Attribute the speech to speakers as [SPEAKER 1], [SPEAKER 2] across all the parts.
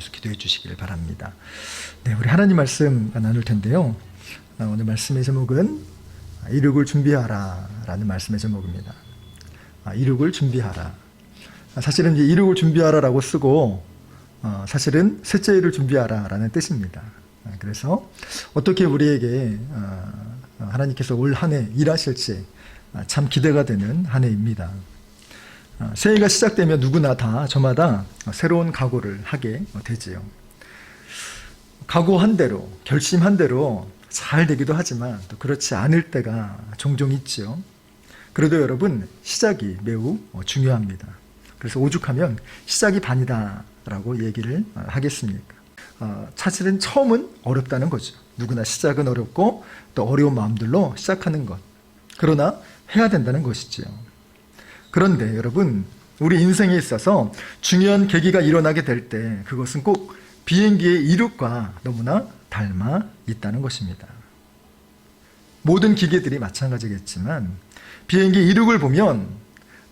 [SPEAKER 1] 위해서 기도해 주시기를 바랍니다. 네, 우리 하나님 말씀 나눌 텐데요. 오늘 말씀의 제목은 이룩을 준비하라 라는 말씀의 제목입니다. 이룩을 준비하라. 사실은 이제 이룩을 준비하라라고 쓰고 사실은 셋째 일을 준비하라 라는 뜻입니다. 그래서 어떻게 우리에게 하나님께서 올 한 해 일하실지 참 기대가 되는 한 해입니다. 새해가 시작되면 누구나 다 저마다 새로운 각오를 하게 되지요. 각오한 대로, 결심한 대로 잘 되기도 하지만 또 그렇지 않을 때가 종종 있죠. 그래도 여러분, 시작이 매우 중요합니다. 그래서 오죽하면 시작이 반이다 라고 얘기를 하겠습니까? 사실은 처음은 어렵다는 거죠. 누구나 시작은 어렵고 또 어려운 마음들로 시작하는 것. 그러나 해야 된다는 것이지요. 그런데 여러분, 우리 인생에 있어서 중요한 계기가 일어나게 될 때 그것은 꼭 비행기의 이륙과 너무나 닮아 있다는 것입니다. 모든 기계들이 마찬가지겠지만 비행기 이륙을 보면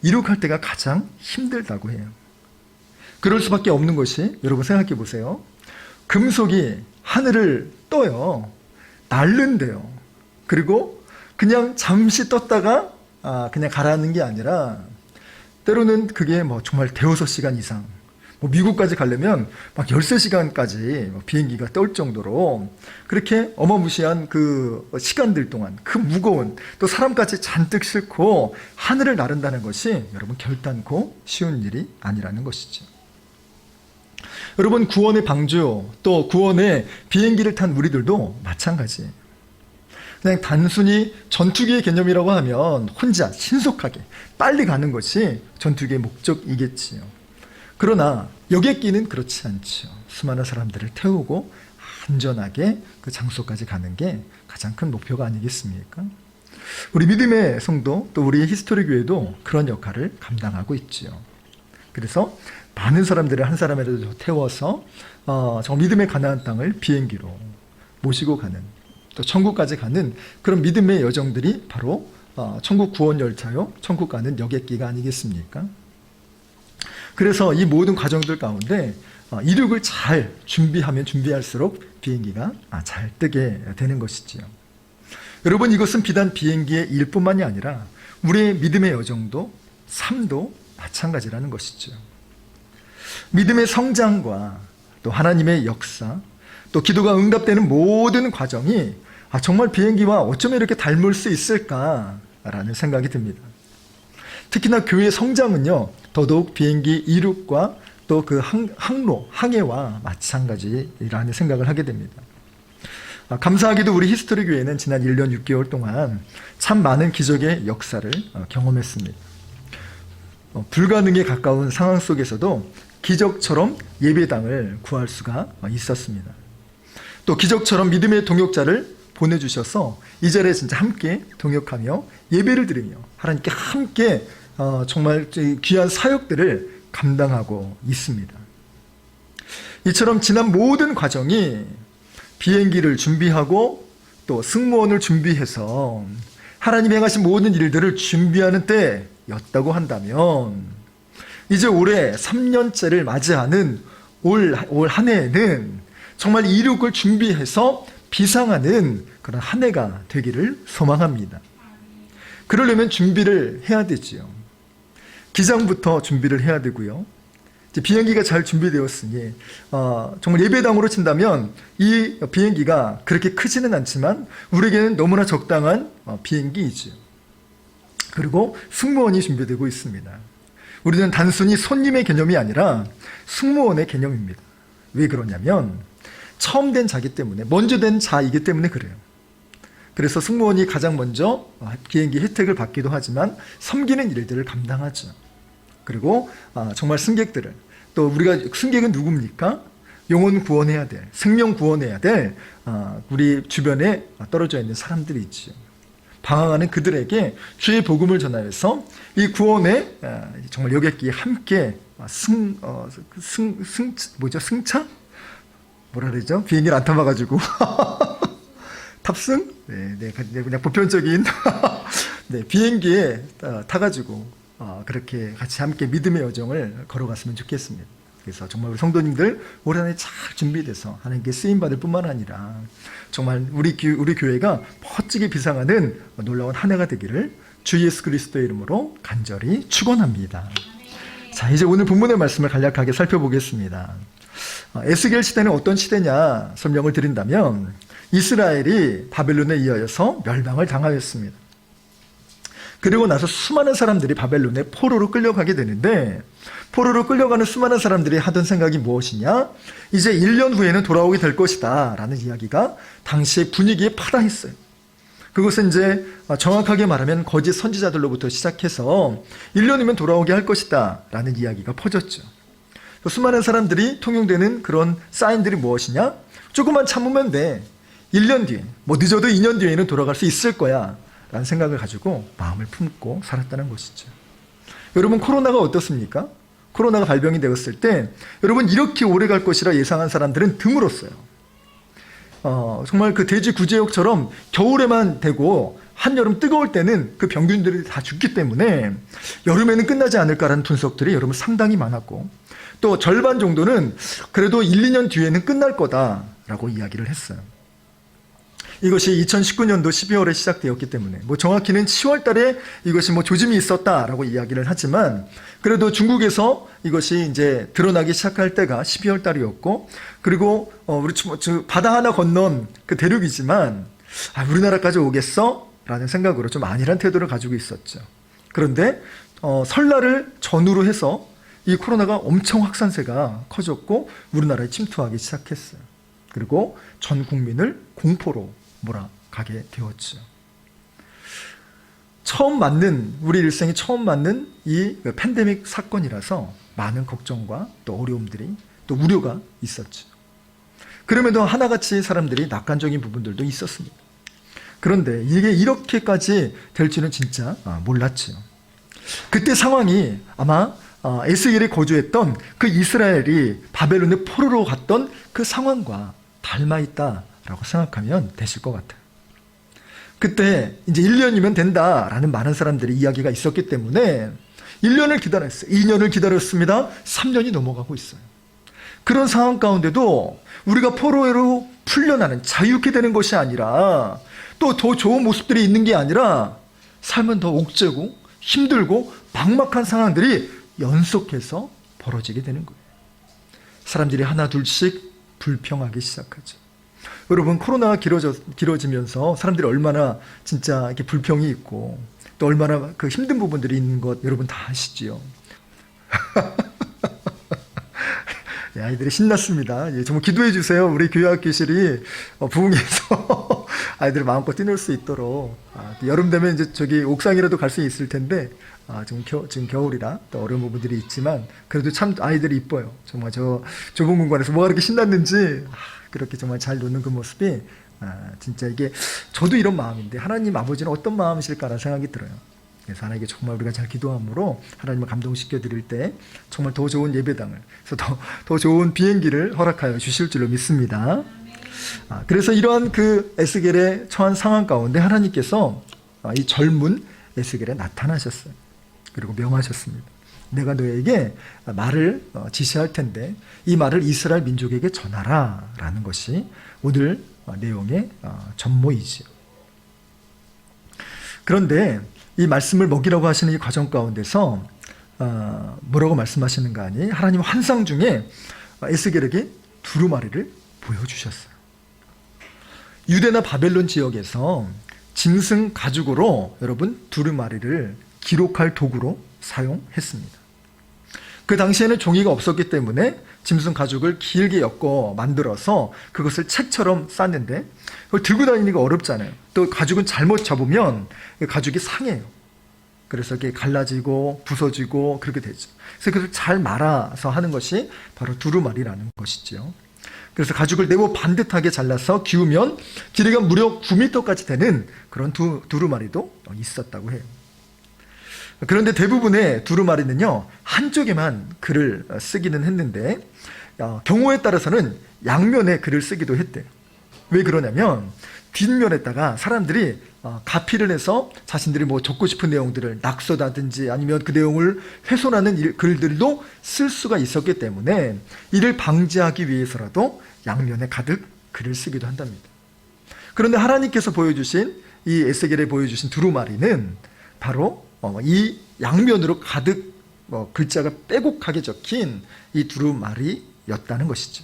[SPEAKER 1] 이륙할 때가 가장 힘들다고 해요. 그럴 수밖에 없는 것이, 여러분 생각해 보세요. 금속이 하늘을 떠요. 날른대요. 그리고 그냥 잠시 떴다가 그냥 가라앉는 게 아니라 때로는 그게 정말 대여섯 시간 이상, 미국까지 가려면 막 13시간까지 비행기가 떨 정도로 그렇게 어마무시한 그 시간들 동안 그 무거운, 또 사람까지 잔뜩 싣고 하늘을 나른다는 것이 여러분 결단코 쉬운 일이 아니라는 것이죠. 여러분, 구원의 방주, 또 구원의 비행기를 탄 우리들도 마찬가지예요. 그냥 단순히 전투기의 개념이라고 하면 혼자 신속하게 빨리 가는 것이 전투기의 목적이겠지요. 그러나 여객기는 그렇지 않죠. 수많은 사람들을 태우고 안전하게 그 장소까지 가는 게 가장 큰 목표가 아니겠습니까? 우리 믿음의 성도, 또 우리 히스토리 교회도 그런 역할을 감당하고 있지요. 그래서 많은 사람들을 한 사람이라도 태워서 저 믿음의 가나안 땅을 비행기로 모시고 가는, 또 천국까지 가는 그런 믿음의 여정들이 바로 천국 구원 열차요, 천국 가는 여객기가 아니겠습니까? 그래서 이 모든 과정들 가운데 이륙을 잘 준비하면 준비할수록 비행기가 잘 뜨게 되는 것이지요. 여러분, 이것은 비단 비행기의 일뿐만이 아니라 우리의 믿음의 여정도, 삶도 마찬가지라는 것이죠. 믿음의 성장과 또 하나님의 역사, 또 기도가 응답되는 모든 과정이 정말 비행기와 어쩌면 이렇게 닮을 수 있을까라는 생각이 듭니다. 특히나 교회의 성장은요, 더더욱 비행기 이륙과 또 그 항로, 항해와 마찬가지라는 생각을 하게 됩니다. 감사하게도 우리 히스토리 교회는 지난 1년 6개월 동안 참 많은 기적의 역사를 경험했습니다. 불가능에 가까운 상황 속에서도 기적처럼 예배당을 구할 수가 있었습니다. 또 기적처럼 믿음의 동역자를 보내주셔서 이 자리에 진짜 함께 동역하며 예배를 드리며 하나님께 함께 정말 귀한 사역들을 감당하고 있습니다. 이처럼 지난 모든 과정이 비행기를 준비하고 또 승무원을 준비해서 하나님이 행하신 모든 일들을 준비하는 때였다고 한다면, 이제 올해 3년째를 맞이하는 올 한 해에는 정말 이륙을 준비해서 비상하는 그런 한 해가 되기를 소망합니다. 그러려면 준비를 해야 되지요. 기장부터 준비를 해야 되고요. 이제 비행기가 잘 준비되었으니 정말 예배당으로 친다면 이 비행기가 그렇게 크지는 않지만 우리에게는 너무나 적당한 비행기이죠. 그리고 승무원이 준비되고 있습니다. 우리는 단순히 손님의 개념이 아니라 승무원의 개념입니다. 왜 그러냐면 처음 된 자기 때문에, 먼저 된 자이기 때문에 그래요. 그래서 승무원이 가장 먼저 비행기 혜택을 받기도 하지만 섬기는 일들을 감당하죠. 그리고 정말 승객들을, 또 우리가 승객은 누굽니까? 영혼 구원해야 될, 생명 구원해야 될 우리 주변에 떨어져 있는 사람들이 있죠. 방황하는 그들에게 주의 복음을 전하여서 이 구원에 정말 여객기에 함께 승차? 뭐라 그러죠? 비행기를 안 타봐가지고 탑승? 네, 그냥 보편적인 네, 비행기에 타가지고 그렇게 같이 함께 믿음의 여정을 걸어갔으면 좋겠습니다. 그래서 정말 우리 성도님들 올 한해 잘 준비돼서 하나님께 쓰임받을 뿐만 아니라 정말 우리 교회가 멋지게 비상하는 놀라운 한 해가 되기를 주 예수 그리스도의 이름으로 간절히 축원합니다. 자, 이제 오늘 본문의 말씀을 간략하게 살펴보겠습니다. 에스겔 시대는 어떤 시대냐 설명을 드린다면 이스라엘이 바벨론에 의하여서 멸망을 당하였습니다. 그리고 나서 수많은 사람들이 바벨론에 포로로 끌려가게 되는데 포로로 끌려가는 수많은 사람들이 하던 생각이 무엇이냐? 이제 1년 후에는 돌아오게 될 것이다 라는 이야기가 당시의 분위기에 파다했어요. 그것은 이제 정확하게 말하면 거짓 선지자들로부터 시작해서 1년이면 돌아오게 할 것이다 라는 이야기가 퍼졌죠. 수많은 사람들이 통용되는 그런 사인들이 무엇이냐? 조금만 참으면 돼. 1년 뒤에, 뭐 늦어도 2년 뒤에는 돌아갈 수 있을 거야 라는 생각을 가지고 마음을 품고 살았다는 것이죠. 여러분, 코로나가 어떻습니까? 코로나가 발병이 되었을 때 여러분, 이렇게 오래 갈 것이라 예상한 사람들은 드물었어요. 정말 그 돼지 구제역처럼 겨울에만 되고 한여름 뜨거울 때는 그 병균들이 다 죽기 때문에 여름에는 끝나지 않을까라는 분석들이 여러분 상당히 많았고, 또 절반 정도는 그래도 1, 2년 뒤에는 끝날 거다라고 이야기를 했어요. 이것이 2019년도 12월에 시작되었기 때문에 뭐 정확히는 10월 달에 이것이 뭐 조짐이 있었다라고 이야기를 하지만 그래도 중국에서 이것이 이제 드러나기 시작할 때가 12월 달이었고, 그리고 우리 바다 하나 건넌 그 대륙이지만 우리나라까지 오겠어? 라는 생각으로 좀 안일한 태도를 가지고 있었죠. 그런데 설날을 전후로 해서 이 코로나가 엄청 확산세가 커졌고 우리나라에 침투하기 시작했어요. 그리고 전 국민을 공포로 몰아가게 되었죠. 우리 일생에 처음 맞는 이 팬데믹 사건이라서 많은 걱정과 또 어려움들이 또 우려가 있었죠. 그럼에도 하나같이 사람들이 낙관적인 부분들도 있었습니다. 그런데 이게 이렇게까지 될지는 진짜 몰랐죠. 그때 상황이 아마 에스겔에 거주했던 그 이스라엘이 바벨론의 포로로 갔던 그 상황과 닮아있다라고 생각하면 되실 것 같아요. 그때 이제 1년이면 된다라는 많은 사람들의 이야기가 있었기 때문에 1년을 기다렸어요. 2년을 기다렸습니다. 3년이 넘어가고 있어요. 그런 상황 가운데도 우리가 포로로 풀려나는 자유케 되는 것이 아니라 또 더 좋은 모습들이 있는 게 아니라 삶은 더 옥죄고 힘들고 막막한 상황들이 연속해서 벌어지게 되는 거예요. 사람들이 하나 둘씩 불평하기 시작하죠. 여러분, 코로나가 길어지면서 사람들이 얼마나 진짜 이렇게 불평이 있고 또 얼마나 그 힘든 부분들이 있는 것 여러분 다 아시지요. 아이들이 신났습니다. 정말 기도해 주세요. 우리 교회학교실이 부흥해서 아이들이 마음껏 뛰놀 수 있도록. 여름 되면 이제 저기 옥상이라도 갈 수 있을 텐데 지금 겨울이라 또 어려운 부분들이 있지만 그래도 참 아이들이 이뻐요. 정말 저 좁은 공간에서 뭐가 그렇게 신났는지 그렇게 정말 잘 노는 그 모습이 진짜 이게 저도 이런 마음인데 하나님 아버지는 어떤 마음이실까라는 생각이 들어요. 그래서 하나님께 정말 우리가 잘 기도함으로 하나님을 감동시켜 드릴 때 정말 더 좋은 예배당을, 그래서 더 좋은 비행기를 허락하여 주실 줄로 믿습니다. 그래서 이러한 그 에스겔의 처한 상황 가운데 하나님께서 이 젊은 에스겔에 나타나셨어요. 그리고 명하셨습니다. 내가 너에게 말을 지시할 텐데 이 말을 이스라엘 민족에게 전하라 라는 것이 오늘 내용의 전모이지요. 그런데 이 말씀을 먹이라고 하시는 이 과정 가운데서 뭐라고 말씀하시는가 하니 하나님 환상 중에 에스겔에게 두루마리를 보여주셨어요. 유대나 바벨론 지역에서 짐승 가죽으로 여러분 두루마리를 기록할 도구로 사용했습니다. 그 당시에는 종이가 없었기 때문에 짐승 가죽을 길게 엮어 만들어서 그것을 책처럼 쌌는데 그걸 들고 다니기가 어렵잖아요. 또 가죽은 잘못 접으면 가죽이 상해요. 그래서 이게 갈라지고 부서지고 그렇게 되죠. 그래서 그걸 잘 말아서 하는 것이 바로 두루마리라는 것이죠. 그래서 가죽을 네모 반듯하게 잘라서 기우면 길이가 무려 9m까지 되는 그런 두루마리도 있었다고 해요. 그런데 대부분의 두루마리는요 한쪽에만 글을 쓰기는 했는데 경우에 따라서는 양면에 글을 쓰기도 했대요. 왜 그러냐면 뒷면에다가 사람들이 가피를 해서 자신들이 뭐 적고 싶은 내용들을 낙서다든지 아니면 그 내용을 훼손하는 글들도 쓸 수가 있었기 때문에 이를 방지하기 위해서라도 양면에 가득 글을 쓰기도 한답니다. 그런데 하나님께서 보여주신 이 에스겔에 보여주신 두루마리는 바로 이 양면으로 가득 글자가 빼곡하게 적힌 이 두루마리였다는 것이죠.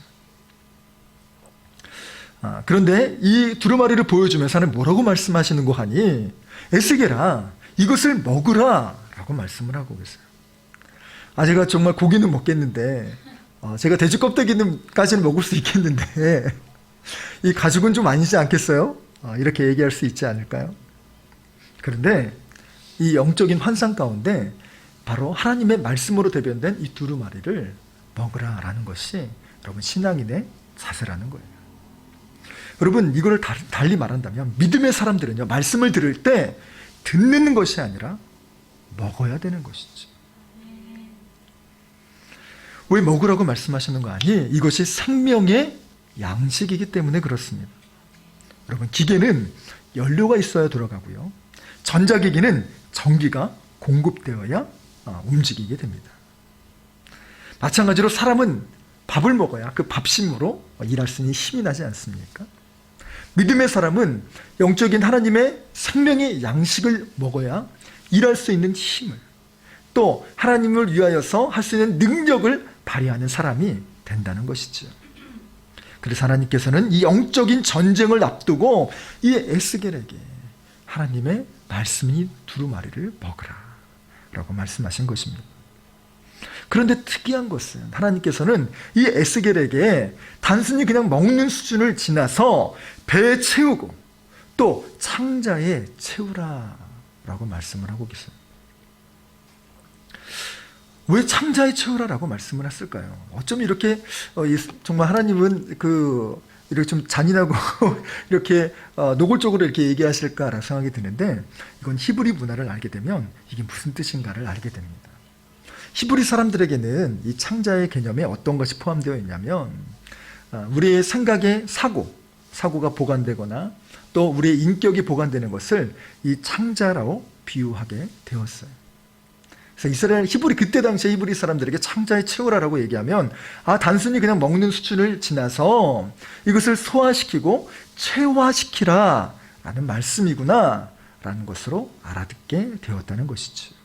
[SPEAKER 1] 그런데 이 두루마리를 보여주면서는 뭐라고 말씀하시는 거 하니 에스겔아 이것을 먹으라 라고 말씀을 하고 계세요. 제가 정말 고기는 먹겠는데 제가 돼지 껍데기까지는 먹을 수 있겠는데 이 가죽은 좀 아니지 않겠어요? 이렇게 얘기할 수 있지 않을까요? 그런데 이 영적인 환상 가운데 바로 하나님의 말씀으로 대변된 이 두루마리를 먹으라 라는 것이 여러분 신앙인의 자세라는 거예요. 여러분 이거를 달리 말한다면 믿음의 사람들은요 말씀을 들을 때 듣는 것이 아니라 먹어야 되는 것이죠. 왜 먹으라고 말씀하시는 거 아니? 이것이 생명의 양식이기 때문에 그렇습니다. 여러분 기계는 연료가 있어야 돌아가고요. 전자기기는 전기가 공급되어야 움직이게 됩니다. 마찬가지로 사람은 밥을 먹어야 그 밥심으로 일할 수 있는 힘이 나지 않습니까? 믿음의 사람은 영적인 하나님의 생명의 양식을 먹어야 일할 수 있는 힘을 또 하나님을 위하여서 할 수 있는 능력을 발휘하는 사람이 된다는 것이죠. 그래서 하나님께서는 이 영적인 전쟁을 앞두고 이 에스겔에게 하나님의 말씀이 두루마리를 먹으라 라고 말씀하신 것입니다. 그런데 특이한 것은 하나님께서는 이 에스겔에게 단순히 그냥 먹는 수준을 지나서 배에 채우고 또 창자에 채우라 라고 말씀을 하고 계세요. 왜 창자에 채우라 라고 말씀을 했을까요? 어쩜 이렇게 정말 하나님은 이렇게 좀 잔인하고 이렇게 노골적으로 이렇게 얘기하실까라는 생각이 드는데 이건 히브리 문화를 알게 되면 이게 무슨 뜻인가를 알게 됩니다. 히브리 사람들에게는 이 창자의 개념에 어떤 것이 포함되어 있냐면 우리의 생각의 사고가 보관되거나 또 우리의 인격이 보관되는 것을 이 창자로 비유하게 되었어요. 그래서 그때 당시에 히브리 사람들에게 창자에 채우라라고 얘기하면 단순히 그냥 먹는 수준을 지나서 이것을 소화시키고 체화시키라 라는 말씀이구나 라는 것으로 알아듣게 되었다는 것이죠.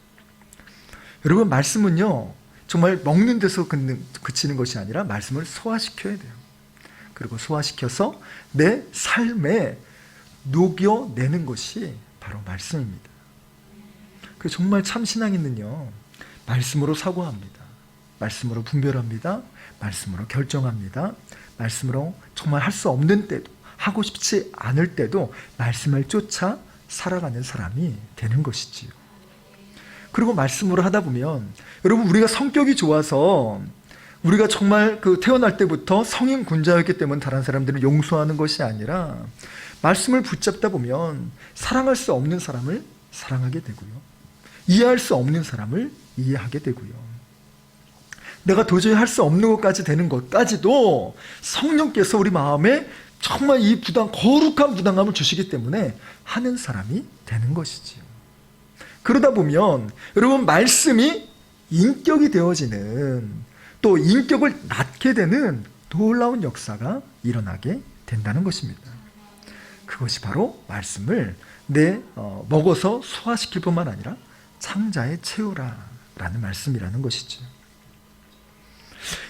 [SPEAKER 1] 여러분 말씀은요 정말 먹는 데서 그치는 것이 아니라 말씀을 소화시켜야 돼요. 그리고 소화시켜서 내 삶에 녹여내는 것이 바로 말씀입니다. 그래서 정말 참 신앙인은요 말씀으로 사고합니다. 말씀으로 분별합니다. 말씀으로 결정합니다. 말씀으로 정말 할 수 없는 때도 하고 싶지 않을 때도 말씀을 쫓아 살아가는 사람이 되는 것이지요. 그리고 말씀으로 하다 보면 여러분 우리가 성격이 좋아서 우리가 정말 태어날 때부터 성인 군자였기 때문에 다른 사람들을 용서하는 것이 아니라 말씀을 붙잡다 보면 사랑할 수 없는 사람을 사랑하게 되고요. 이해할 수 없는 사람을 이해하게 되고요. 내가 도저히 할 수 없는 것까지 되는 것까지도 성령께서 우리 마음에 정말 이 거룩한 부담감을 주시기 때문에 하는 사람이 되는 것이지요. 그러다 보면 여러분 말씀이 인격이 되어지는 또 인격을 낳게 되는 놀라운 역사가 일어나게 된다는 것입니다. 그것이 바로 말씀을 먹어서 소화시킬 뿐만 아니라 창자에 채우라 라는 말씀이라는 것이죠.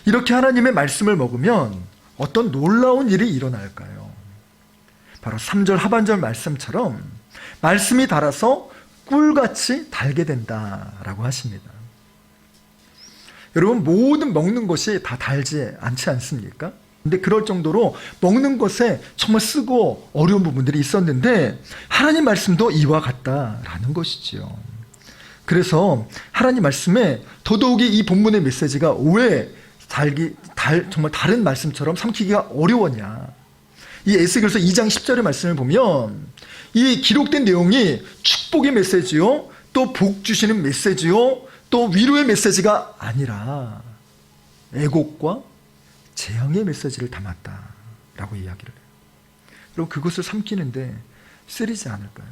[SPEAKER 1] 이렇게 하나님의 말씀을 먹으면 어떤 놀라운 일이 일어날까요? 바로 3절 하반절 말씀처럼 말씀이 달아서 꿀같이 달게 된다라고 하십니다. 여러분 모든 먹는 것이 다 달지 않지 않습니까? 근데 그럴 정도로 먹는 것에 정말 쓰고 어려운 부분들이 있었는데 하나님 말씀도 이와 같다라는 것이지요. 그래서 하나님 말씀에 더더욱이 이 본문의 메시지가 왜 정말 다른 말씀처럼 삼키기가 어려웠냐. 이 에스겔서 2장 10절의 말씀을 보면 이 기록된 내용이 축복의 메시지요, 또 복 주시는 메시지요, 또 위로의 메시지가 아니라 애곡과 재앙의 메시지를 담았다라고 이야기를 해요. 그리고 그것을 삼키는데 쓰리지 않을까요?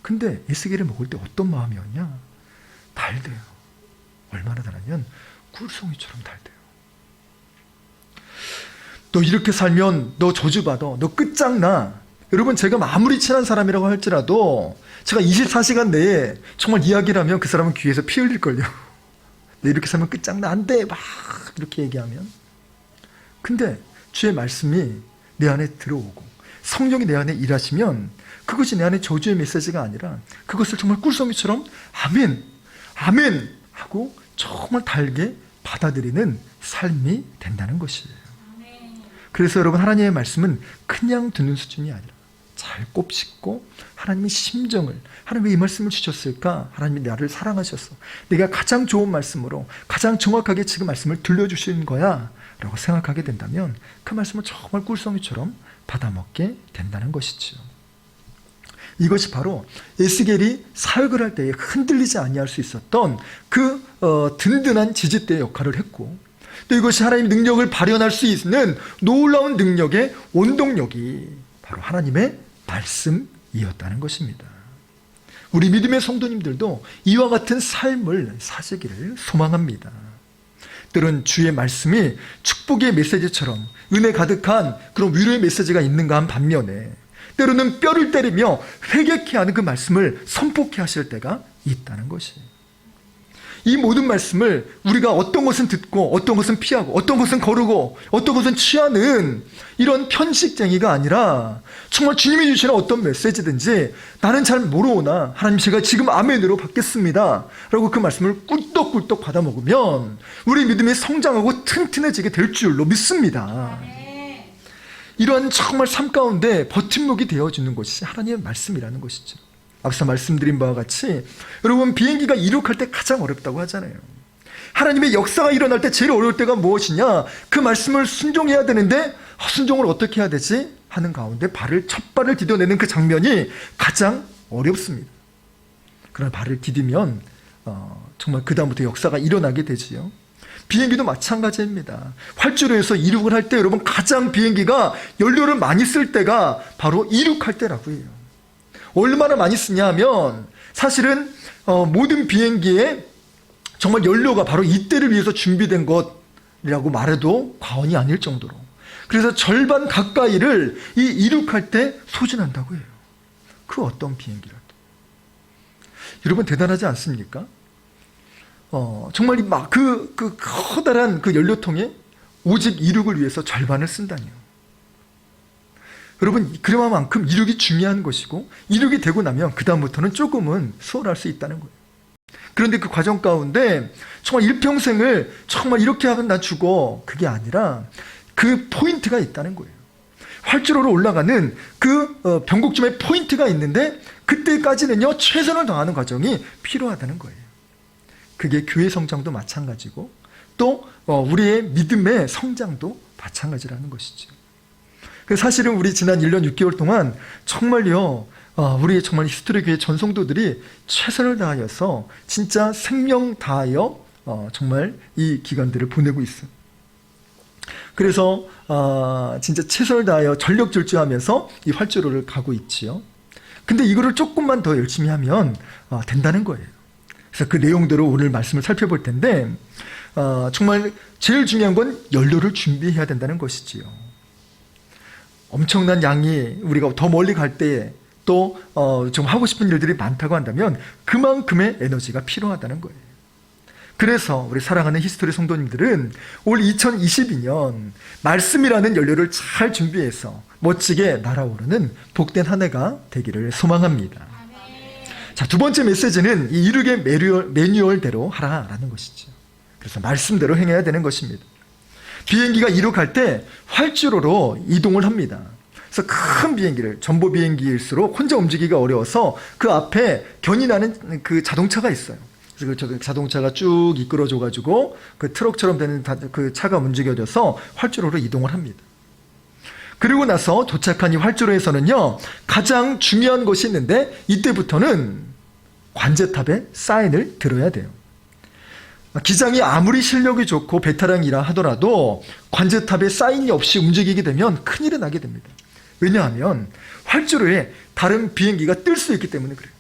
[SPEAKER 1] 근데 에스겔을 먹을 때 어떤 마음이었냐? 달대요. 얼마나 달하면 꿀송이처럼 달대요. 너 이렇게 살면 너 저주받아. 너 끝장나. 여러분, 제가 아무리 친한 사람이라고 할지라도 제가 24시간 내에 정말 이야기를 하면 그 사람은 귀에서 피 흘릴걸요. 너 이렇게 살면 끝장나. 안 돼. 막 이렇게 얘기하면. 근데 주의 말씀이 내 안에 들어오고 성령이 내 안에 일하시면 그것이 내 안에 저주의 메시지가 아니라 그것을 정말 꿀송이처럼 아멘, 아멘 하고 정말 달게 받아들이는 삶이 된다는 것이에요. 그래서 여러분, 하나님의 말씀은 그냥 듣는 수준이 아니라 잘 곱씹고 하나님의 심정을, 하나님 왜 이 말씀을 주셨을까? 하나님이 나를 사랑하셨어. 내가 가장 좋은 말씀으로 가장 정확하게 지금 말씀을 들려주신 거야 라고 생각하게 된다면 그 말씀을 정말 꿀송이처럼 받아먹게 된다는 것이죠. 이것이 바로 에스겔이 사역을 할 때에 흔들리지 아니할 수 있었던 그 든든한 지지대의 역할을 했고, 또 이것이 하나님의 능력을 발현할 수 있는 놀라운 능력의 원동력이 바로 하나님의 말씀이었다는 것입니다. 우리 믿음의 성도님들도 이와 같은 삶을 사시기를 소망합니다. 때론 주의 말씀이 축복의 메시지처럼 은혜 가득한 그런 위로의 메시지가 있는가 한 반면에 때로는 뼈를 때리며 회개케 하는 그 말씀을 선포케 하실 때가 있다는 것이에요. 이 모든 말씀을 우리가 어떤 것은 듣고 어떤 것은 피하고 어떤 것은 거르고 어떤 것은 취하는 이런 편식쟁이가 아니라 정말 주님이 주시는 어떤 메시지든지 나는 잘 모르오나 하나님 제가 지금 아멘으로 받겠습니다 라고 그 말씀을 꿀떡꿀떡 받아 먹으면 우리 믿음이 성장하고 튼튼해지게 될 줄로 믿습니다. 이러한 정말 삶 가운데 버팀목이 되어주는 것이 하나님의 말씀이라는 것이죠. 앞서 말씀드린 바와 같이 여러분, 비행기가 이륙할 때 가장 어렵다고 하잖아요. 하나님의 역사가 일어날 때 제일 어려울 때가 무엇이냐? 그 말씀을 순종해야 되는데 순종을 어떻게 해야 되지? 하는 가운데 첫 발을 디뎌내는 그 장면이 가장 어렵습니다. 그러나 발을 디디면 정말 그 다음부터 역사가 일어나게 되지요. 비행기도 마찬가지입니다. 활주로에서 이륙을 할 때 여러분, 가장 비행기가 연료를 많이 쓸 때가 바로 이륙할 때라고 해요. 얼마나 많이 쓰냐 하면 사실은 모든 비행기에 정말 연료가 바로 이때를 위해서 준비된 것이라고 말해도 과언이 아닐 정도로, 그래서 절반 가까이를 이 이륙할 때 소진한다고 해요. 그 어떤 비행기라도. 여러분, 대단하지 않습니까? 정말 그 커다란 그 연료통에 오직 이륙을 위해서 절반을 쓴다니요. 여러분, 그만큼 이륙이 중요한 것이고 이륙이 되고 나면 그 다음부터는 조금은 수월할 수 있다는 거예요. 그런데 그 과정 가운데 정말 일평생을 정말 이렇게 하면 나 죽어, 그게 아니라 그 포인트가 있다는 거예요. 활주로로 올라가는 그 변곡점에 포인트가 있는데 그때까지는요 최선을 다하는 과정이 필요하다는 거예요. 그게 교회 성장도 마찬가지고 또 우리의 믿음의 성장도 마찬가지라는 것이죠. 사실은 우리 지난 1년 6개월 동안 정말요, 우리 정말 히스토리 교회 전성도들이 최선을 다하여서 진짜 생명 다하여 정말 이 기간들을 보내고 있어요. 그래서 진짜 최선을 다하여 전력 질주하면서 이 활주로를 가고 있지요. 근데 이거를 조금만 더 열심히 하면 된다는 거예요. 그래서 그 내용대로 오늘 말씀을 살펴볼 텐데 정말 제일 중요한 건 연료를 준비해야 된다는 것이지요. 엄청난 양이 우리가 더 멀리 갈 때에 또 좀 하고 싶은 일들이 많다고 한다면 그만큼의 에너지가 필요하다는 거예요. 그래서 우리 사랑하는 히스토리 성도님들은 올 2022년 말씀이라는 연료를 잘 준비해서 멋지게 날아오르는 복된 한 해가 되기를 소망합니다. 자, 두 번째 메시지는 이 이륙의 매뉴얼대로 하라라는 것이죠. 그래서 말씀대로 행해야 되는 것입니다. 비행기가 이륙할 때 활주로로 이동을 합니다. 그래서 큰 비행기를, 전보 비행기일수록 혼자 움직이기가 어려워서 그 앞에 견인하는 그 자동차가 있어요. 그래서 그 자동차가 쭉 이끌어줘가지고 그 트럭처럼 되는 그 차가 움직여져서 활주로로 이동을 합니다. 그리고 나서 도착한 이 활주로에서는요, 가장 중요한 것이 있는데 이때부터는 관제탑에 사인을 들어야 돼요. 기장이 아무리 실력이 좋고 베테랑이라 하더라도 관제탑에 사인이 없이 움직이게 되면 큰일이 나게 됩니다. 왜냐하면 활주로에 다른 비행기가 뜰 수 있기 때문에 그래요.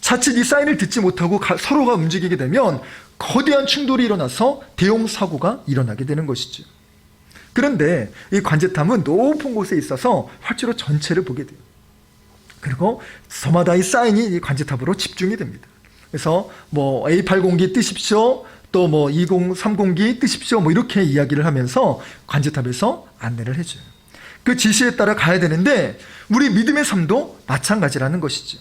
[SPEAKER 1] 자칫 이 사인을 듣지 못하고 서로가 움직이게 되면 거대한 충돌이 일어나서 대형 사고가 일어나게 되는 것이죠. 그런데 이 관제탑은 높은 곳에 있어서 활주로 전체를 보게 돼요. 그리고 저마다 이 사인이 이 관제탑으로 집중이 됩니다. 그래서 뭐 A802 뜨십시오, 또 뭐 2030기 뜨십시오, 뭐 이렇게 이야기를 하면서 관제탑에서 안내를 해줘요. 그 지시에 따라 가야 되는데 우리 믿음의 삶도 마찬가지라는 것이죠.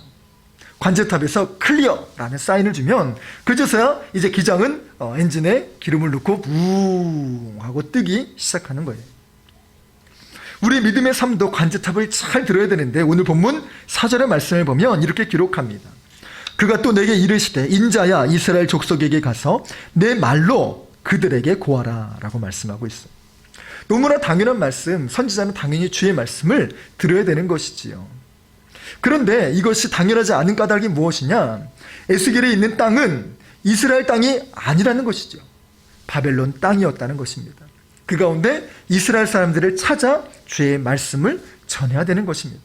[SPEAKER 1] 관제탑에서 클리어라는 사인을 주면 그제서야 이제 기장은 엔진에 기름을 넣고 붕 하고 뜨기 시작하는 거예요. 우리 믿음의 삶도 관제탑을 잘 들어야 되는데 오늘 본문 4절의 말씀을 보면 이렇게 기록합니다. 그가 또 내게 이르시되 인자야 이스라엘 족속에게 가서 내 말로 그들에게 고하라 라고 말씀하고 있어요. 너무나 당연한 말씀, 선지자는 당연히 주의 말씀을 들어야 되는 것이지요. 그런데 이것이 당연하지 않은 까닭이 무엇이냐? 에스겔에 있는 땅은 이스라엘 땅이 아니라는 것이죠. 바벨론 땅이었다는 것입니다. 그 가운데 이스라엘 사람들을 찾아 주의 말씀을 전해야 되는 것입니다.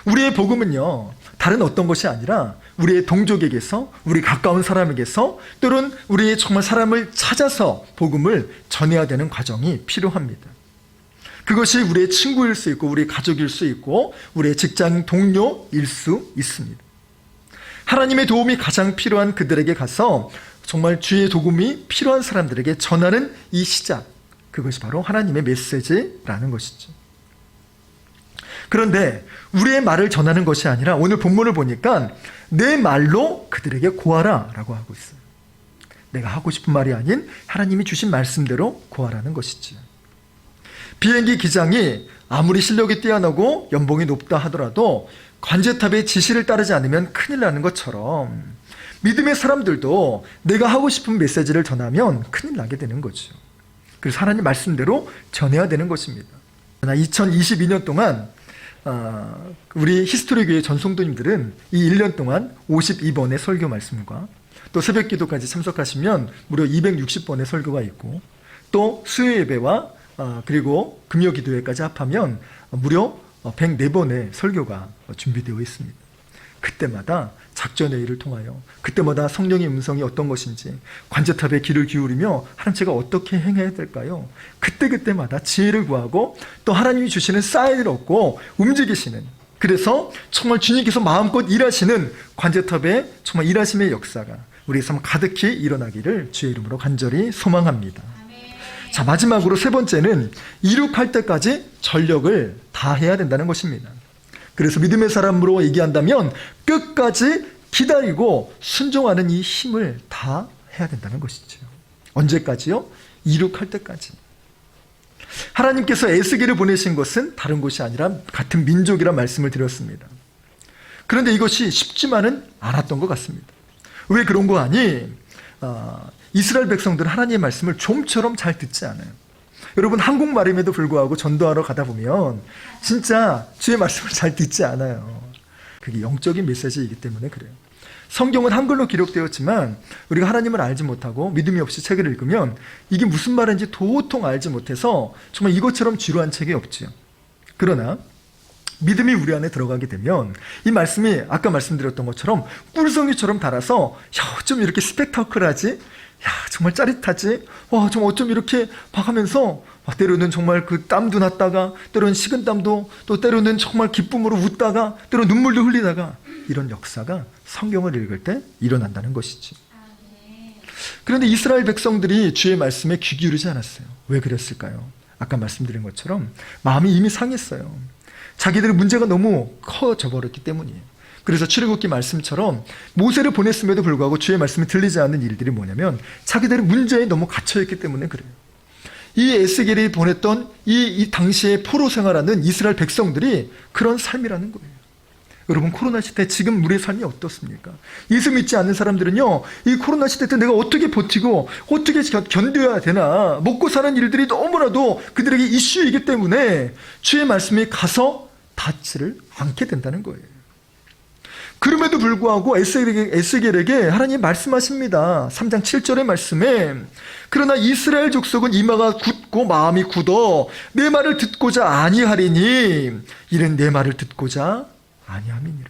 [SPEAKER 1] 우리의 복음은요, 다른 어떤 것이 아니라 우리의 동족에게서, 우리 가까운 사람에게서, 또는 우리의 정말 사람을 찾아서 복음을 전해야 되는 과정이 필요합니다. 그것이 우리의 친구일 수 있고 우리의 가족일 수 있고 우리의 직장 동료일 수 있습니다. 하나님의 도움이 가장 필요한 그들에게 가서 정말 주의 도움이 필요한 사람들에게 전하는 이 시작, 그것이 바로 하나님의 메시지라는 것이죠. 그런데 우리의 말을 전하는 것이 아니라 오늘 본문을 보니까 내 말로 그들에게 고하라 라고 하고 있어요. 내가 하고 싶은 말이 아닌 하나님이 주신 말씀대로 고하라는 것이죠. 비행기 기장이 아무리 실력이 뛰어나고 연봉이 높다 하더라도 관제탑의 지시를 따르지 않으면 큰일 나는 것처럼 믿음의 사람들도 내가 하고 싶은 메시지를 전하면 큰일 나게 되는 거죠. 그래서 하나님 말씀대로 전해야 되는 것입니다. 2022년 동안 우리 히스토리 교회 전송도님들은 이 1년 동안 52번의 설교 말씀과 또 새벽 기도까지 참석하시면 무려 260번의 설교가 있고 또 수요 예배와 그리고 금요 기도회까지 합하면 무려 104번의 설교가 준비되어 있습니다. 그때마다 작전회의를 통하여 그때마다 성령의 음성이 어떤 것인지 관제탑에 귀를 기울이며 하나님 제가 어떻게 행해야 될까요? 그때마다 지혜를 구하고 또 하나님이 주시는 사인을 얻고 움직이시는, 그래서 정말 주님께서 마음껏 일하시는 관제탑의 정말 일하심의 역사가 우리의 삶 가득히 일어나기를 주의 이름으로 간절히 소망합니다. 자, 마지막으로 세 번째는 이룩할 때까지 전력을 다해야 된다는 것입니다. 그래서 믿음의 사람으로 얘기한다면 끝까지 기다리고 순종하는 이 힘을 다 해야 된다는 것이죠. 언제까지요? 이룩할 때까지. 하나님께서 에스겔을 보내신 것은 다른 곳이 아니라 같은 민족이란 말씀을 드렸습니다. 그런데 이것이 쉽지만은 않았던 것 같습니다. 왜 그런 거 아니? 이스라엘 백성들은 하나님의 말씀을 좀처럼 잘 듣지 않아요. 여러분, 한국말임에도 불구하고 전도하러 가다 보면 진짜 주의 말씀을 잘 듣지 않아요. 그게 영적인 메시지이기 때문에 그래요. 성경은 한글로 기록되었지만 우리가 하나님을 알지 못하고 믿음이 없이 책을 읽으면 이게 무슨 말인지 도통 알지 못해서 정말 이것처럼 지루한 책이 없지요. 그러나 믿음이 우리 안에 들어가게 되면 이 말씀이 아까 말씀드렸던 것처럼 꿀송이처럼 달아서 좀 이렇게 스펙타클하지? 정말 짜릿하지? 정말 어쩜 이렇게 막 하면서 때로는 정말 그 땀도 났다가 때로는 식은 땀도 또 때로는 정말 기쁨으로 웃다가 때로는 눈물도 흘리다가 이런 역사가 성경을 읽을 때 일어난다는 것이지. 그런데 이스라엘 백성들이 주의 말씀에 귀 기울이지 않았어요. 왜 그랬을까요? 아까 말씀드린 것처럼 마음이 이미 상했어요. 자기들의 문제가 너무 커져 버렸기 때문이에요. 그래서 출애굽기 말씀처럼 모세를 보냈음에도 불구하고 주의 말씀이 들리지 않는 일들이 뭐냐면 자기들의 문제에 너무 갇혀있기 때문에 그래요. 이 에스겔이 보냈던 이 당시에 포로 생활하는 이스라엘 백성들이 그런 삶이라는 거예요. 여러분, 코로나 시대 지금 우리의 삶이 어떻습니까? 예수 믿지 않는 사람들은요, 이 코로나 시대 때 내가 어떻게 버티고 어떻게 견뎌야 되나, 먹고 사는 일들이 너무나도 그들에게 이슈이기 때문에 주의 말씀이 가서 닿지를 않게 된다는 거예요. 그럼에도 불구하고 에스겔에게 하나님 말씀하십니다. 3장 7절의 말씀에 그러나 이스라엘 족속은 이마가 굳고 마음이 굳어 내 말을 듣고자 아니하리니 이는 내 말을 듣고자 아니함이니라.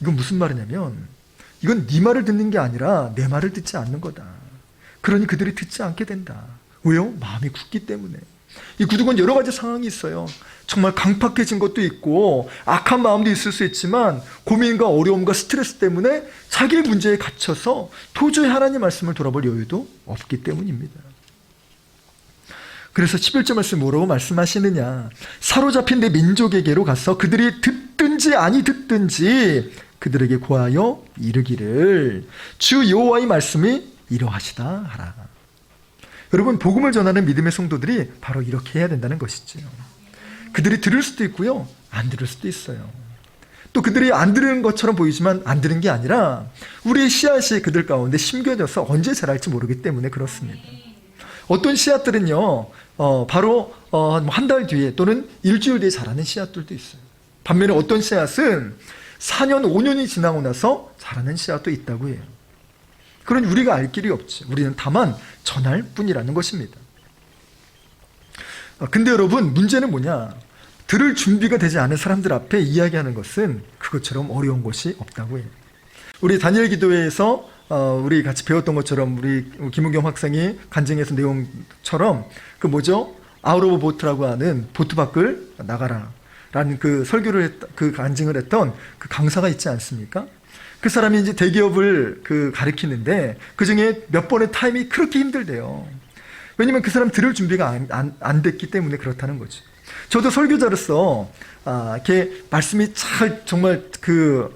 [SPEAKER 1] 이건 무슨 말이냐면 이건 네 말을 듣는 게 아니라 내 말을 듣지 않는 거다. 그러니 그들이 듣지 않게 된다. 왜요? 마음이 굳기 때문에. 이 굳은 여러 가지 상황이 있어요. 정말 강팍해진 것도 있고 악한 마음도 있을 수 있지만 고민과 어려움과 스트레스 때문에 자기의 문제에 갇혀서 도저히 하나님 말씀을 돌아볼 여유도 없기 때문입니다. 그래서 11절 말씀 뭐라고 말씀하시느냐. 사로잡힌 내 민족에게로 가서 그들이 듣든지 아니 듣든지 그들에게 고하여 이르기를 주 여호와의 말씀이 이러하시다 하라. 여러분, 복음을 전하는 믿음의 성도들이 바로 이렇게 해야 된다는 것이죠. 그들이 들을 수도 있고요, 안 들을 수도 있어요. 또 그들이 안 들은 것처럼 보이지만 안 들은 게 아니라 우리의 씨앗이 그들 가운데 심겨져서 언제 자랄지 모르기 때문에 그렇습니다. 어떤 씨앗들은요, 바로 한 달 뒤에 또는 일주일 뒤에 자라는 씨앗들도 있어요. 반면에 어떤 씨앗은 4년, 5년이 지나고 나서 자라는 씨앗도 있다고 해요. 그러니 우리가 알 길이 없지. 우리는 다만 전할 뿐이라는 것입니다. 근데 여러분, 문제는 뭐냐? 들을 준비가 되지 않은 사람들 앞에 이야기하는 것은 그것처럼 어려운 것이 없다고 해요. 우리 다니엘 기도회에서 우리 같이 배웠던 것처럼 우리 김은경 학생이 간증해서 내용처럼 그 뭐죠? 아웃 오브 보트라고 하는 보트 밖을 나가라 라는 그 설교를 그 간증을 했던 그 강사가 있지 않습니까? 그 사람이 이제 대기업을 가리키는데 그 중에 몇 번의 타임이 그렇게 힘들대요. 왜냐면 그 사람 들을 준비가 안 됐기 때문에 그렇다는 거죠. 저도 설교자로서 이렇게 말씀이 정말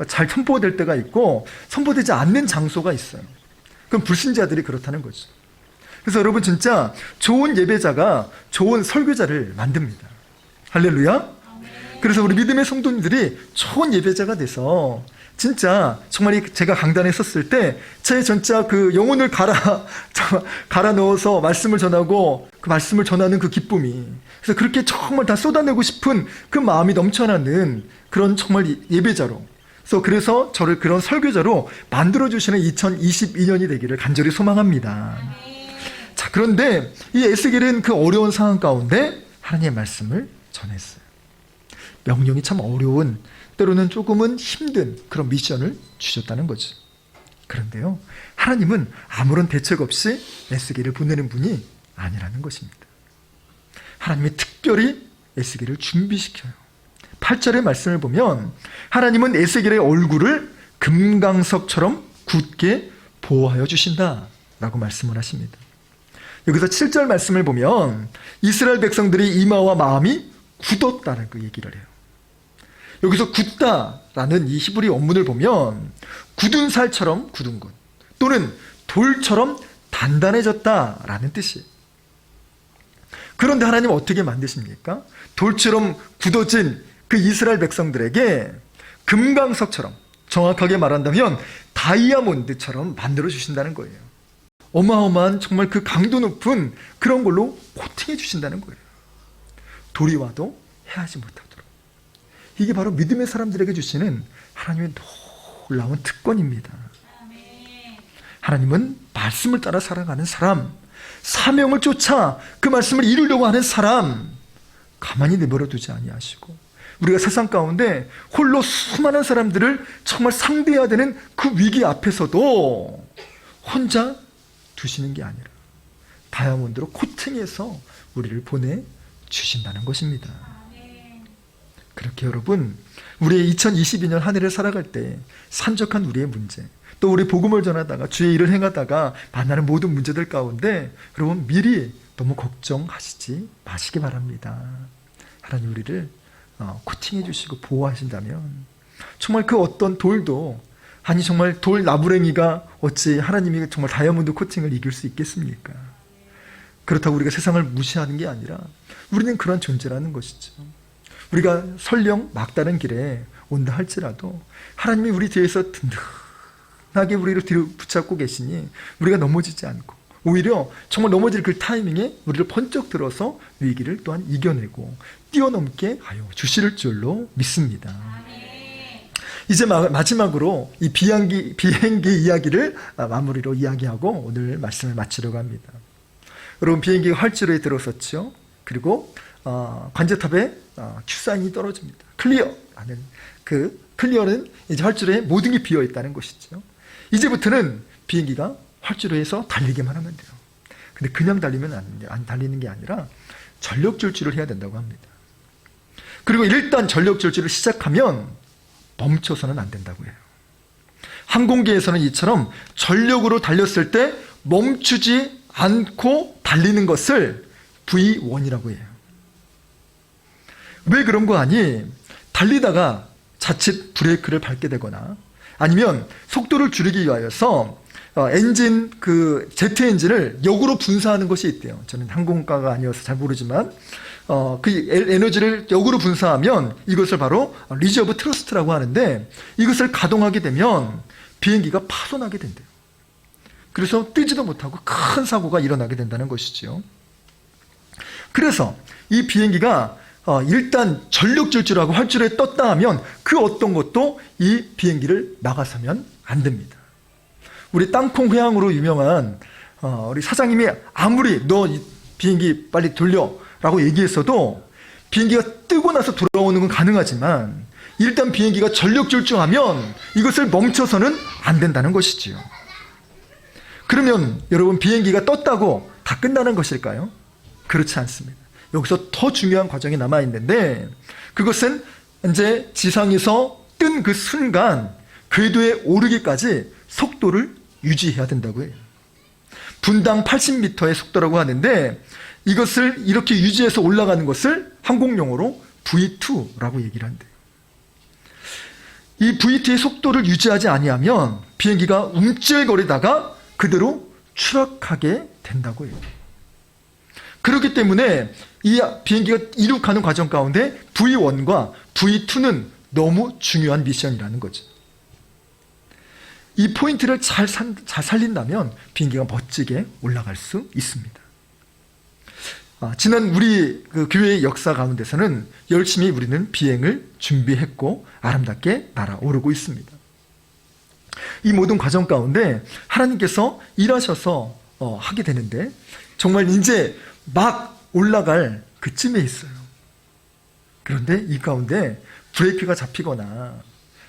[SPEAKER 1] 잘 선포될 때가 있고 선포되지 않는 장소가 있어요. 그럼 불신자들이 그렇다는 거죠. 그래서 여러분, 진짜 좋은 예배자가 좋은 설교자를 만듭니다. 할렐루야. 그래서 우리 믿음의 성도님들이 좋은 예배자가 돼서 진짜 정말 제가 강단에 섰을 때 제 진짜 그 영혼을 갈아 넣어서 말씀을 전하고 그 말씀을 전하는 그 기쁨이, 그래서 그렇게 정말 다 쏟아내고 싶은 그 마음이 넘쳐나는 그런 정말 예배자로, 그래서 저를 그런 설교자로 만들어주시는 2022년이 되기를 간절히 소망합니다. 자, 그런데 이 에스겔은 그 어려운 상황 가운데 하나님의 말씀을 전했어요. 명령이 참 어려운, 때로는 조금은 힘든 그런 미션을 주셨다는 거죠. 그런데요, 하나님은 아무런 대책 없이 에스겔을 보내는 분이 아니라는 것입니다. 하나님이 특별히 에스겔을 준비시켜요. 8절의 말씀을 보면 하나님은 에스겔의 얼굴을 금강석처럼 굳게 보호하여 주신다 라고 말씀을 하십니다. 여기서 7절 말씀을 보면 이스라엘 백성들이 이마와 마음이 굳었다는 그 얘기를 해요. 여기서 굳다라는 이 히브리 원문을 보면 굳은 살처럼 굳은 것 또는 돌처럼 단단해졌다라는 뜻이에요. 그런데 하나님 어떻게 만드십니까? 돌처럼 굳어진 그 이스라엘 백성들에게 금강석처럼, 정확하게 말한다면 다이아몬드처럼 만들어 주신다는 거예요. 어마어마한 정말 그 강도 높은 그런 걸로 코팅해 주신다는 거예요. 돌이 와도 해하지 못하도록. 이게 바로 믿음의 사람들에게 주시는 하나님의 놀라운 특권입니다. 하나님은 말씀을 따라 살아가는 사람, 사명을 쫓아 그 말씀을 이루려고 하는 사람 가만히 내버려 두지 아니하시고, 우리가 세상 가운데 홀로 수많은 사람들을 정말 상대해야 되는 그 위기 앞에서도 혼자 두시는 게 아니라 다이아몬드로 코팅해서 우리를 보내주신다는 것입니다. 그렇게 여러분, 우리의 2022년 한 해를 살아갈 때 산적한 우리의 문제, 또 우리 복음을 전하다가 주의 일을 행하다가 만나는 모든 문제들 가운데 여러분 미리 너무 걱정하시지 마시기 바랍니다. 하나님 우리를 코팅해 주시고 보호하신다면 정말 그 어떤 돌도, 아니 정말 돌 나무랭이가 어찌 하나님이 정말 다이아몬드 코팅을 이길 수 있겠습니까? 그렇다고 우리가 세상을 무시하는 게 아니라 우리는 그런 존재라는 것이죠. 우리가 설령 막다른 길에 온다 할지라도 하나님이 우리 뒤에서 든든하게 우리를 뒤로 붙잡고 계시니 우리가 넘어지지 않고, 오히려 정말 넘어질 그 타이밍에 우리를 번쩍 들어서 위기를 또한 이겨내고 뛰어넘게 하여 주실 줄로 믿습니다. 이제 마지막으로 이 비행기 이야기를 마무리로 이야기하고 오늘 말씀을 마치려고 합니다. 여러분, 비행기가 활주로에 들어섰죠. 그리고 관제탑에 큐사인이 떨어집니다. 클리어 하는 그 클리어는 이제 활주로에 모든 게 비어 있다는 것이죠. 이제부터는 비행기가 활주로에서 달리기만 하면 돼요. 근데 그냥 달리면 안 달리는 게 아니라 전력 질주를 해야 된다고 합니다. 그리고 일단 전력 질주를 시작하면 멈춰서는 안 된다고 해요. 항공기에서는 이처럼 전력으로 달렸을 때 멈추지 않고 달리는 것을 V1이라고 해요. 왜 그런 거 아니? 달리다가 자칫 브레이크를 밟게 되거나 아니면 속도를 줄이기 위하여서 엔진, 제트 엔진을 역으로 분사하는 것이 있대요. 저는 항공과가 아니어서 잘 모르지만, 그 에너지를 역으로 분사하면 이것을 바로 리저브 트러스트라고 하는데, 이것을 가동하게 되면 비행기가 파손하게 된대요. 그래서 뜨지도 못하고 큰 사고가 일어나게 된다는 것이죠. 그래서 이 비행기가 일단 전력 질주를 하고 활주로에 떴다 하면 그 어떤 것도 이 비행기를 막아서면 안 됩니다. 우리 땅콩 회항으로 유명한 우리 사장님이 아무리 너 이 비행기 빨리 돌려라고 얘기했어도 비행기가 뜨고 나서 돌아오는 건 가능하지만 일단 비행기가 전력 질주하면 이것을 멈춰서는 안 된다는 것이지요. 그러면 여러분, 비행기가 떴다고 다 끝나는 것일까요? 그렇지 않습니다. 여기서 더 중요한 과정이 남아있는데, 그것은 이제 지상에서 뜬 그 순간 궤도에 오르기까지 속도를 유지해야 된다고 해요. 분당 80m의 속도라고 하는데, 이것을 이렇게 유지해서 올라가는 것을 항공용어로 V2라고 얘기를 한대요. 이 V2의 속도를 유지하지 아니하면 비행기가 움찔거리다가 그대로 추락하게 된다고 해요. 그렇기 때문에 이 비행기가 이륙하는 과정 가운데 V1과 V2는 너무 중요한 미션이라는 거죠. 이 포인트를 잘 살린다면 비행기가 멋지게 올라갈 수 있습니다. 지난 우리 교회의 역사 가운데서는 열심히 우리는 비행을 준비했고 아름답게 날아오르고 있습니다. 이 모든 과정 가운데 하나님께서 일하셔서 하게 되는데, 정말 이제 막 올라갈 그쯤에 있어요. 그런데 이 가운데 브레이크가 잡히거나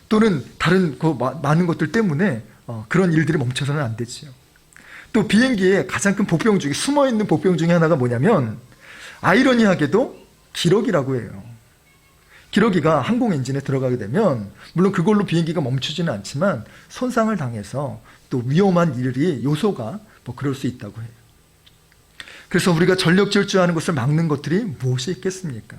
[SPEAKER 1] 또는 다른 많은 것들 때문에 그런 일들이 멈춰서는 안 되지요. 또 비행기에 가장 큰 복병 중에, 숨어있는 복병 중에 하나가 뭐냐면 아이러니하게도 기러기라고 해요. 기러기가 항공 엔진에 들어가게 되면 물론 그걸로 비행기가 멈추지는 않지만 손상을 당해서 또 위험한 일이 요소가 그럴 수 있다고 해요. 그래서 우리가 전력 질주하는 것을 막는 것들이 무엇이 있겠습니까?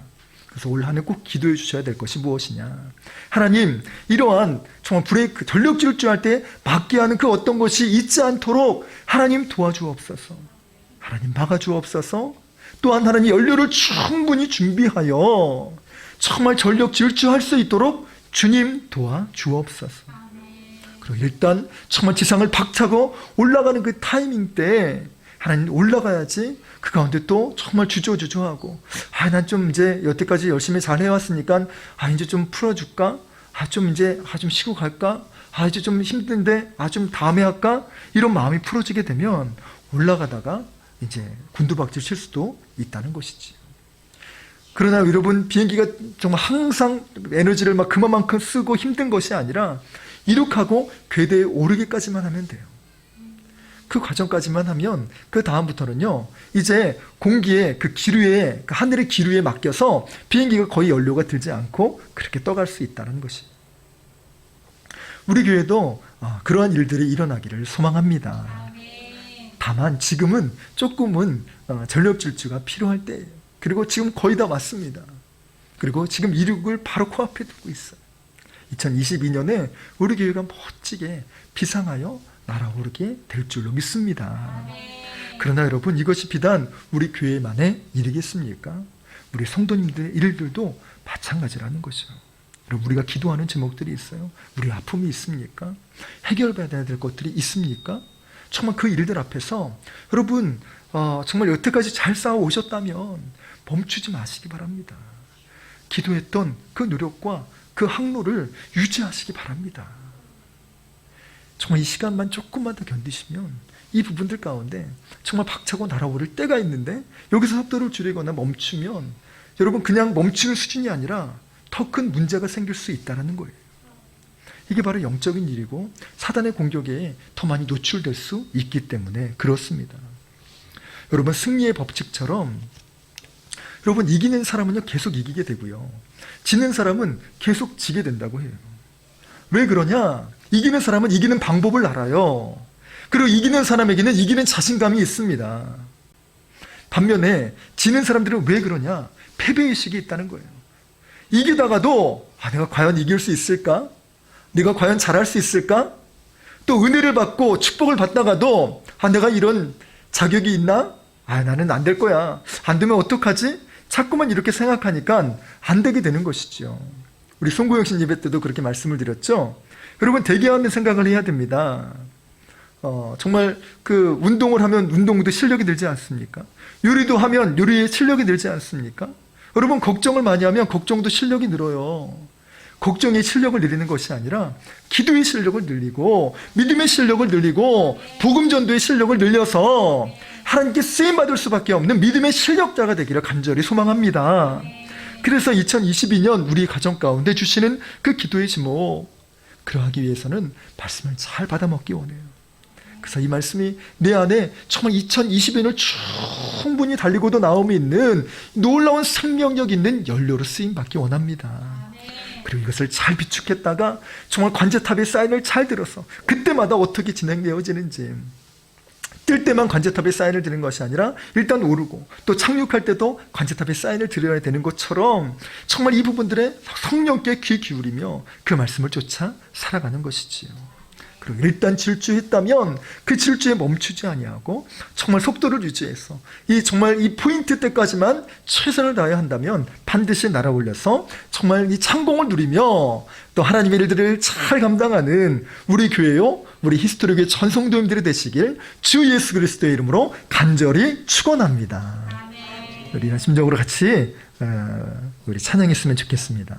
[SPEAKER 1] 그래서 올 한 해 꼭 기도해 주셔야 될 것이 무엇이냐. 하나님, 이러한 정말 브레이크, 전력 질주할 때 막게 하는 그 어떤 것이 있지 않도록 하나님 도와주옵소서. 하나님 막아주옵소서. 또한 하나님 연료를 충분히 준비하여 정말 전력 질주할 수 있도록 주님 도와주옵소서. 그리고 일단 정말 지상을 박차고 올라가는 그 타이밍 때 하나님 올라가야지 그 가운데 또 정말 주저주저하고 난 좀 이제 여태까지 열심히 잘 해왔으니까 이제 좀 풀어줄까? 좀 쉬고 갈까? 이제 좀 힘든데 좀 다음에 할까? 이런 마음이 풀어지게 되면 올라가다가 이제 곤두박질 칠 수도 있다는 것이지. 그러나 여러분, 비행기가 정말 항상 에너지를 막 그만큼 쓰고 힘든 것이 아니라 이륙하고 궤도에 오르기까지만 하면 돼요. 그 과정까지만 하면 그 다음부터는요, 이제 공기의 그 기류에, 그 하늘의 기류에 맡겨서 비행기가 거의 연료가 들지 않고 그렇게 떠갈 수 있다는 것이. 우리 교회도 그러한 일들이 일어나기를 소망합니다. 다만 지금은 조금은 전력 질주가 필요할 때예요. 그리고 지금 거의 다 왔습니다. 그리고 지금 이륙을 바로 코앞에 두고 있어요. 2022년에 우리 교회가 멋지게 비상하여 날아오르게 될 줄로 믿습니다. 그러나 여러분, 이것이 비단 우리 교회만의 일이겠습니까? 우리 성도님들의 일들도 마찬가지라는 것이죠. 우리가 기도하는 제목들이 있어요. 우리 아픔이 있습니까? 해결받아야 될 것들이 있습니까? 정말 그 일들 앞에서 여러분, 정말 여태까지 잘 싸워오셨다면 멈추지 마시기 바랍니다. 기도했던 그 노력과 그 항로를 유지하시기 바랍니다. 정말 이 시간만 조금만 더 견디시면 이 부분들 가운데 정말 박차고 날아오를 때가 있는데, 여기서 속도를 줄이거나 멈추면 여러분 그냥 멈추는 수준이 아니라 더 큰 문제가 생길 수 있다는 거예요. 이게 바로 영적인 일이고 사단의 공격에 더 많이 노출될 수 있기 때문에 그렇습니다. 여러분, 승리의 법칙처럼 여러분, 이기는 사람은요 계속 이기게 되고요, 지는 사람은 계속 지게 된다고 해요. 왜 그러냐? 이기는 사람은 이기는 방법을 알아요. 그리고 이기는 사람에게는 이기는 자신감이 있습니다. 반면에 지는 사람들은 왜 그러냐? 패배의식이 있다는 거예요. 이기다가도 내가 과연 이길 수 있을까? 내가 과연 잘할 수 있을까? 또 은혜를 받고 축복을 받다가도 내가 이런 자격이 있나? 나는 안 될 거야. 안 되면 어떡하지? 자꾸만 이렇게 생각하니까 안 되게 되는 것이죠. 우리 송구영신 예배 때도 그렇게 말씀을 드렸죠. 여러분, 대기하는 생각을 해야 됩니다. 정말 그 운동을 하면 운동도 실력이 늘지 않습니까? 요리도 하면 요리의 실력이 늘지 않습니까? 여러분, 걱정을 많이 하면 걱정도 실력이 늘어요. 걱정의 실력을 늘리는 것이 아니라 기도의 실력을 늘리고 믿음의 실력을 늘리고 복음 전도의 실력을 늘려서 하나님께 쓰임받을 수밖에 없는 믿음의 실력자가 되기를 간절히 소망합니다. 그래서 2022년 우리 가정 가운데 주시는 그 기도의 제목, 그러하기 위해서는 말씀을 잘 받아먹기 원해요. 그래서 이 말씀이 내 안에 정말 2020년을 충분히 달리고도 나옴이 있는 놀라운 생명력 있는 연료로 쓰임받기 원합니다. 그리고 이것을 잘 비축했다가 정말 관제탑의 사인을 잘 들어서 그때마다 어떻게 진행되어지는지, 뜰 때만 관제탑의 사인을 드는 것이 아니라 일단 오르고 또 착륙할 때도 관제탑의 사인을 드려야 되는 것처럼 정말 이 부분들에 성령께 귀 기울이며 그 말씀을 쫓아 살아가는 것이지요. 그리고 일단 질주했다면 그 질주에 멈추지 아니하고 정말 속도를 유지해서 정말 이 포인트 때까지만 최선을 다해야 한다면 반드시 날아올려서 정말 이 창공을 누리며 또 하나님의 일들을 잘 감당하는 우리 교회요, 우리 히스토리교회 전성도님들이 되시길 주 예수 그리스도의 이름으로 간절히 축원합니다. 우리 심정으로 같이 우리 찬양했으면 좋겠습니다.